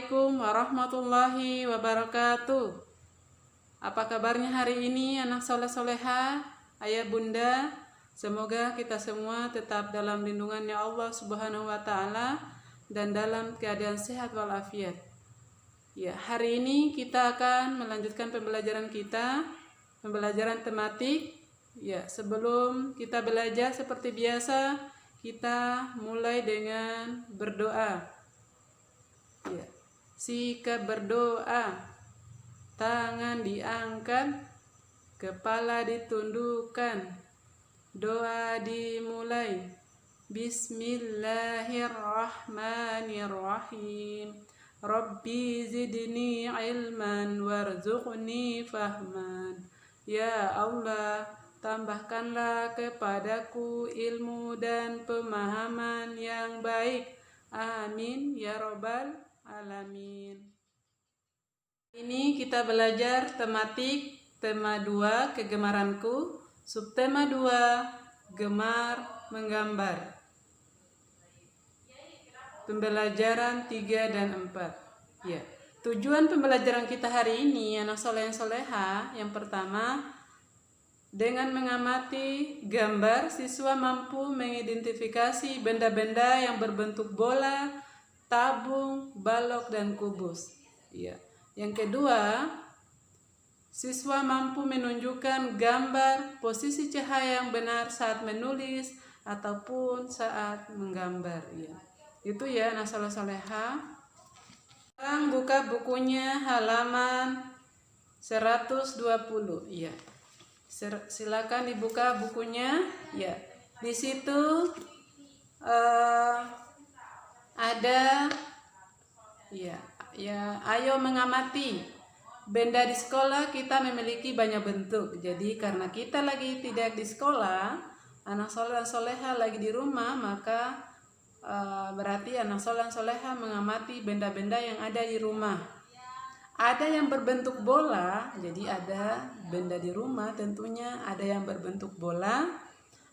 Assalamualaikum warahmatullahi wabarakatuh. Apa kabarnya hari ini anak soleh soleha, ayah bunda? Semoga kita semua tetap dalam lindungannya Allah Subhanahu wa Ta'ala dan dalam keadaan sehat walafiat. Ya, hari ini kita akan melanjutkan pembelajaran kita, pembelajaran tematik. Ya, sebelum kita belajar seperti biasa, kita mulai dengan berdoa. Ya, sikap berdoa, tangan diangkat, kepala ditundukkan, doa dimulai. Bismillahirrahmanirrahim. Rabbi zidni ilman warzuqni fahman. Ya Allah, tambahkanlah kepadaku ilmu dan pemahaman yang baik. Amin ya robbal alamin. Ini kita belajar tematik tema 2 kegemaranku, subtema 2 gemar menggambar. Pembelajaran 3 dan 4. Ya. Tujuan pembelajaran kita hari ini anak soleh yang soleha, yang pertama, dengan mengamati gambar, siswa mampu mengidentifikasi benda-benda yang berbentuk bola, tabung, balok, dan kubus. Ya. Yang kedua, siswa mampu menunjukkan gambar posisi cahaya yang benar saat menulis ataupun saat menggambar. Ya. Itu ya anak soleh-soleha. Sekarang buka bukunya halaman 120. Ya. Silakan dibuka bukunya. Ya. Di situ ada ayo mengamati. Benda di sekolah kita memiliki banyak bentuk. Jadi karena kita lagi tidak di sekolah, anak soleh dan soleha lagi di rumah, maka berarti anak soleh dan soleha mengamati benda-benda yang ada di rumah. Ada yang berbentuk bola, jadi ada benda di rumah tentunya ada yang berbentuk bola,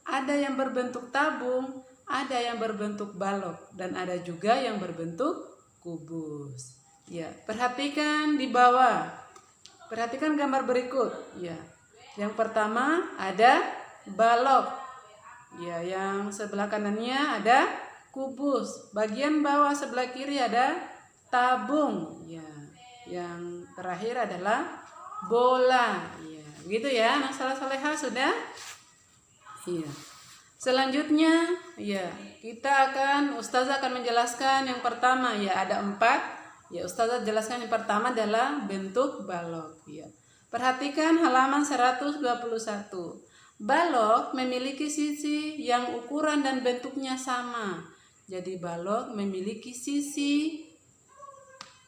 ada yang berbentuk tabung, ada yang berbentuk balok, dan ada juga yang berbentuk kubus. Ya, perhatikan di bawah. Perhatikan gambar berikut. Ya. Yang pertama ada balok. Ya, yang sebelah kanannya ada kubus. Bagian bawah sebelah kiri ada tabung. Ya. Yang terakhir adalah bola. Ya, gitu ya. Anak soleha sudah? Iya. Selanjutnya, ya, Ustazah akan menjelaskan yang pertama, ya, ada 4. Ya, Ustazah jelaskan yang pertama adalah bentuk balok. Ya. Perhatikan halaman 121. Balok memiliki sisi yang ukuran dan bentuknya sama. Jadi balok memiliki sisi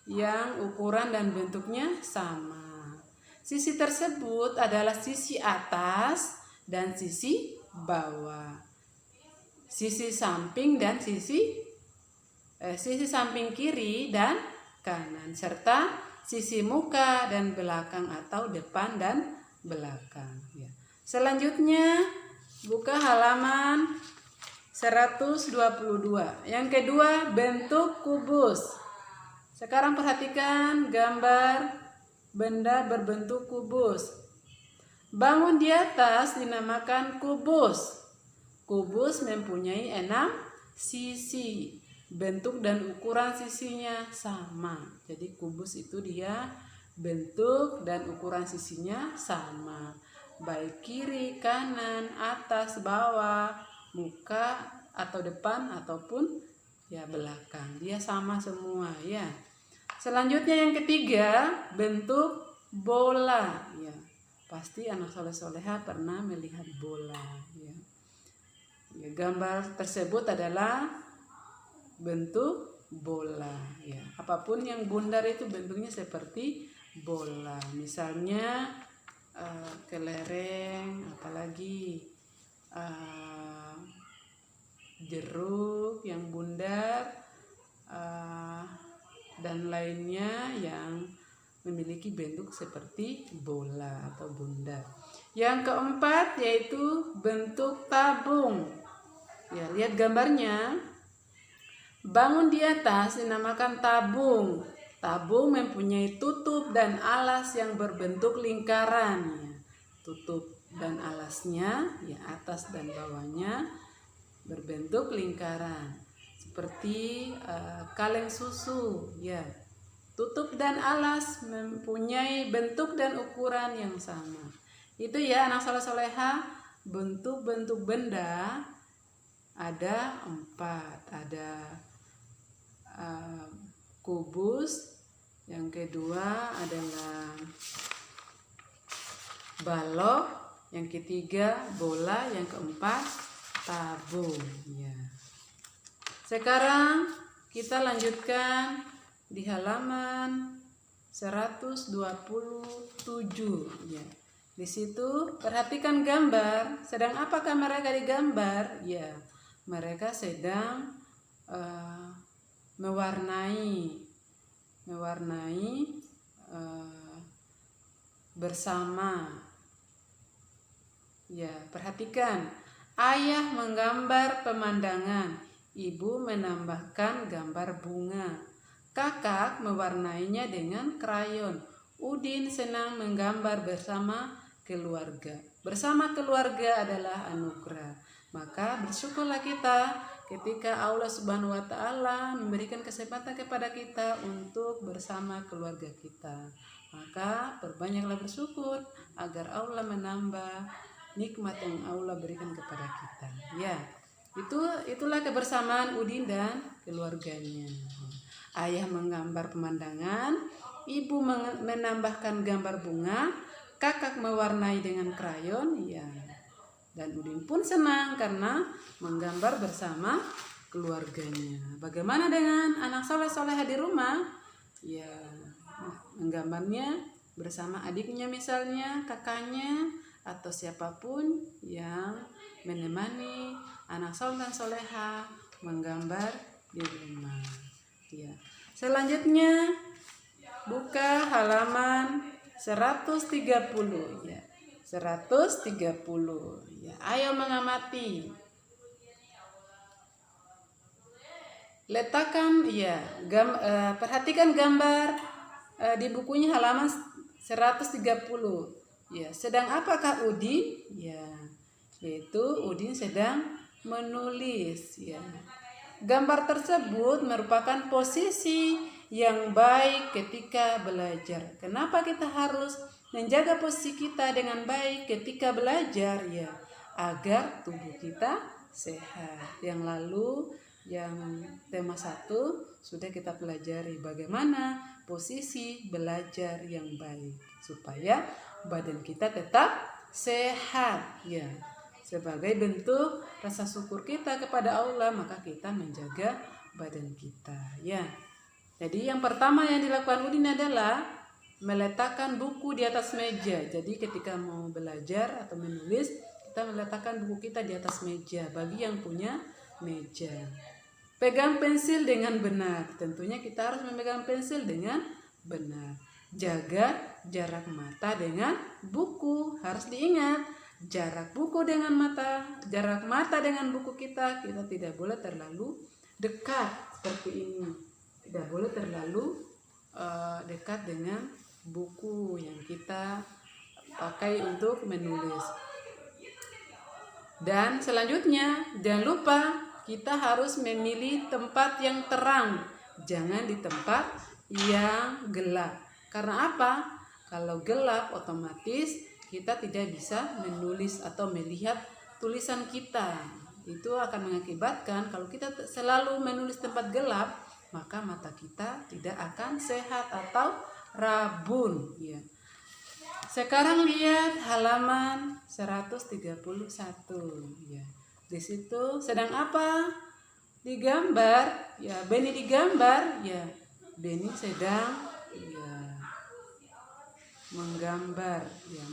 yang ukuran dan bentuknya sama. Sisi tersebut adalah sisi atas dan sisi bawah, sisi samping dan sisi samping kiri dan kanan, serta sisi muka dan belakang atau depan dan belakang. Ya. Selanjutnya buka halaman 122. Yang kedua, bentuk kubus. Sekarang perhatikan gambar benda berbentuk kubus. Bangun di atas dinamakan kubus. Kubus mempunyai 6 sisi. Bentuk dan ukuran sisinya sama. Jadi kubus itu dia bentuk dan ukuran sisinya sama. Baik kiri, kanan, atas, bawah, muka atau depan ataupun ya belakang. Dia sama semua ya. Selanjutnya yang ketiga, bentuk bola. Ya. Pasti anak soleh-soleha pernah melihat bola. Ya. Ya, gambar tersebut adalah bentuk bola. Ya. Apapun yang bundar itu bentuknya seperti bola. Misalnya kelereng, apalagi jeruk yang bundar, dan lainnya yang memiliki bentuk seperti bola atau bundar. Yang keempat yaitu bentuk tabung. Ya, lihat gambarnya. Bangun di atas dinamakan tabung. Tabung mempunyai tutup dan alas yang berbentuk lingkaran. Ya. Tutup dan alasnya, ya atas dan bawahnya berbentuk lingkaran. Seperti kaleng susu. Ya. Tutup dan alas mempunyai bentuk dan ukuran yang sama. Itu ya anak soleh-soleha, bentuk-bentuk benda ada 4. Ada kubus, yang kedua adalah balok, yang ketiga bola, yang keempat tabung. Ya. Sekarang kita lanjutkan di halaman 127. Ya. Di situ perhatikan gambar. Sedang apakah mereka digambar? Ya, mereka sedang mewarnai bersama. Ya, perhatikan. Ayah menggambar pemandangan, ibu menambahkan gambar bunga. Kakak mewarnainya dengan krayon. Udin senang menggambar bersama keluarga. Bersama keluarga adalah anugerah. Maka bersyukurlah kita ketika Allah Subhanahu wa Ta'ala memberikan kesempatan kepada kita untuk bersama keluarga kita. Maka perbanyaklah bersyukur agar Allah menambah nikmat yang Allah berikan kepada kita. Ya, itulah kebersamaan Udin dan keluarganya. Ayah menggambar pemandangan, ibu menambahkan gambar bunga, kakak mewarnai dengan krayon, ya. Dan Udin pun senang karena menggambar bersama keluarganya. Bagaimana dengan anak soleh-soleha di rumah? Ya, menggambarnya bersama adiknya misalnya, kakaknya, atau siapapun yang menemani anak soleh dan soleha menggambar di rumah. Ya. Selanjutnya buka halaman 130 ya. 130 ya. Ayo mengamati. Letakkan ya, perhatikan gambar di bukunya halaman 130. Ya, sedang apakah Udin? Ya, yaitu Udin sedang menulis ya. Gambar tersebut merupakan posisi yang baik ketika belajar. Kenapa kita harus menjaga posisi kita dengan baik ketika belajar? Ya, agar tubuh kita sehat. Yang lalu yang tema 1 sudah kita pelajari bagaimana posisi belajar yang baik supaya badan kita tetap sehat ya. Sebagai bentuk rasa syukur kita kepada Allah, maka kita menjaga badan kita ya. Jadi yang pertama yang dilakukan Udin adalah meletakkan buku di atas meja. Jadi ketika mau belajar atau menulis, kita meletakkan buku kita di atas meja bagi yang punya meja. Pegang pensil dengan benar. Tentunya kita harus memegang pensil dengan benar. Jaga jarak mata dengan buku. Harus diingat, jarak buku dengan mata, jarak mata dengan buku kita tidak boleh terlalu dekat seperti ini. Tidak boleh terlalu dekat dengan buku yang kita pakai untuk menulis. Dan selanjutnya, jangan lupa kita harus memilih tempat yang terang. Jangan di tempat yang gelap. Karena apa? Kalau gelap otomatis kita tidak bisa menulis atau melihat tulisan kita. Itu akan mengakibatkan kalau kita selalu menulis tempat gelap, maka mata kita tidak akan sehat atau rabun ya. Sekarang lihat halaman 131 ya. Di situ sedang apa? Digambar ya. Beni digambar ya. Beni sedang ya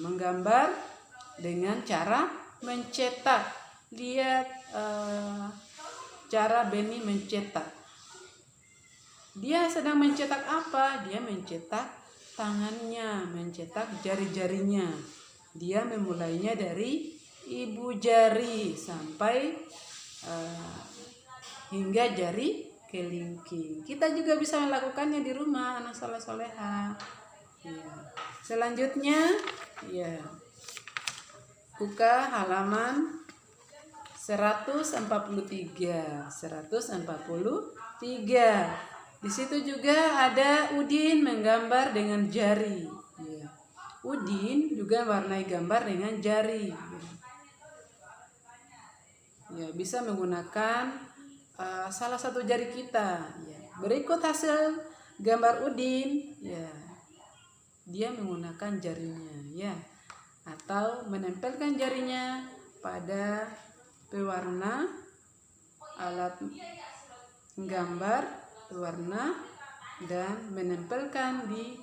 menggambar dengan cara mencetak. Lihat cara Beni mencetak. Dia sedang mencetak apa? Dia mencetak tangannya, mencetak jari-jarinya. Dia memulainya dari ibu jari sampai hingga jari kelingking. Kita juga bisa melakukannya di rumah, anak soleh soleha. Ya. Selanjutnya, ya, buka halaman 143. Di situ juga ada Udin menggambar dengan jari. Ya. Udin juga warnai gambar dengan jari. Ya, bisa menggunakan salah satu jari kita. Ya. Berikut hasil gambar Udin. Ya, dia menggunakan jarinya, ya, atau menempelkan jarinya pada pewarna alat gambar pewarna dan menempelkan di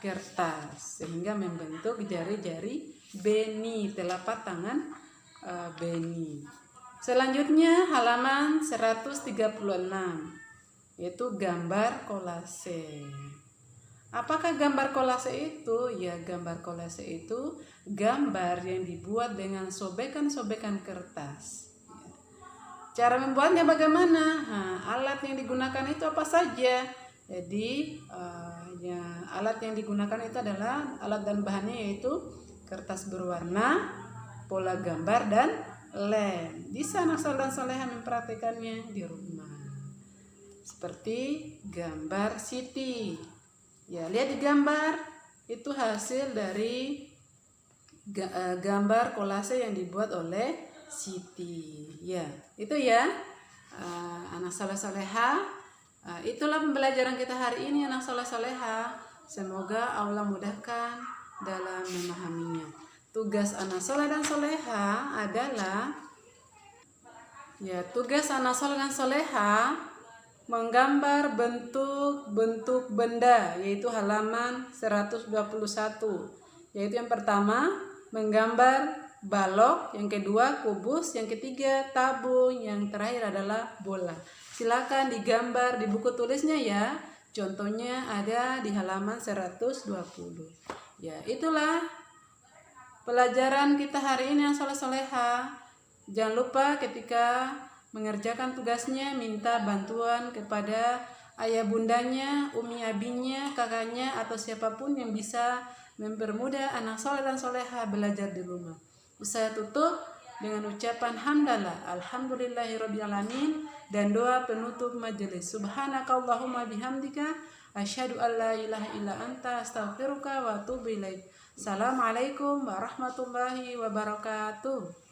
kertas sehingga membentuk jari-jari Beni, telapak tangan Beni. Selanjutnya halaman 136, yaitu gambar kolase. Apakah gambar kolase itu? Ya, gambar kolase itu gambar yang dibuat dengan sobekan-sobekan kertas. Cara membuatnya bagaimana? Alat yang digunakan itu apa saja? Jadi ya, alat yang digunakan itu adalah alat dan bahannya yaitu kertas berwarna, pola gambar, dan lem. Bisa anak soleh dan soleha mempraktikannya di rumah. Seperti gambar Siti. Ya, lihat di gambar itu hasil dari gambar kolase yang dibuat oleh Siti. Ya, itu ya anak soleh soleha. Itulah pembelajaran kita hari ini anak soleh soleha. Semoga Allah mudahkan dalam memahaminya. Tugas anak soleh dan soleha adalah, ya, tugas anak soleh dan soleha menggambar bentuk-bentuk benda, yaitu halaman 121. Yaitu yang pertama menggambar balok, yang kedua kubus, yang ketiga tabung, yang terakhir adalah bola. Silakan digambar di buku tulisnya ya. Contohnya ada di halaman 120. Ya, itulah pelajaran kita hari ini yang soleh soleha. Jangan lupa ketika mengerjakan tugasnya minta bantuan kepada ayah bundanya, umi abinya, kakaknya, atau siapapun yang bisa mempermudah anak soleh dan soleha belajar di rumah. Saya tutup dengan ucapan hamdalah, alhamdulillahirabbil alamin, dan doa penutup majelis. Subhanakallahumma bihamdika asyhadu an la ilaha illa anta astaghfiruka wa atubu ilaik. Assalamualaikum warahmatullahi wabarakatuh.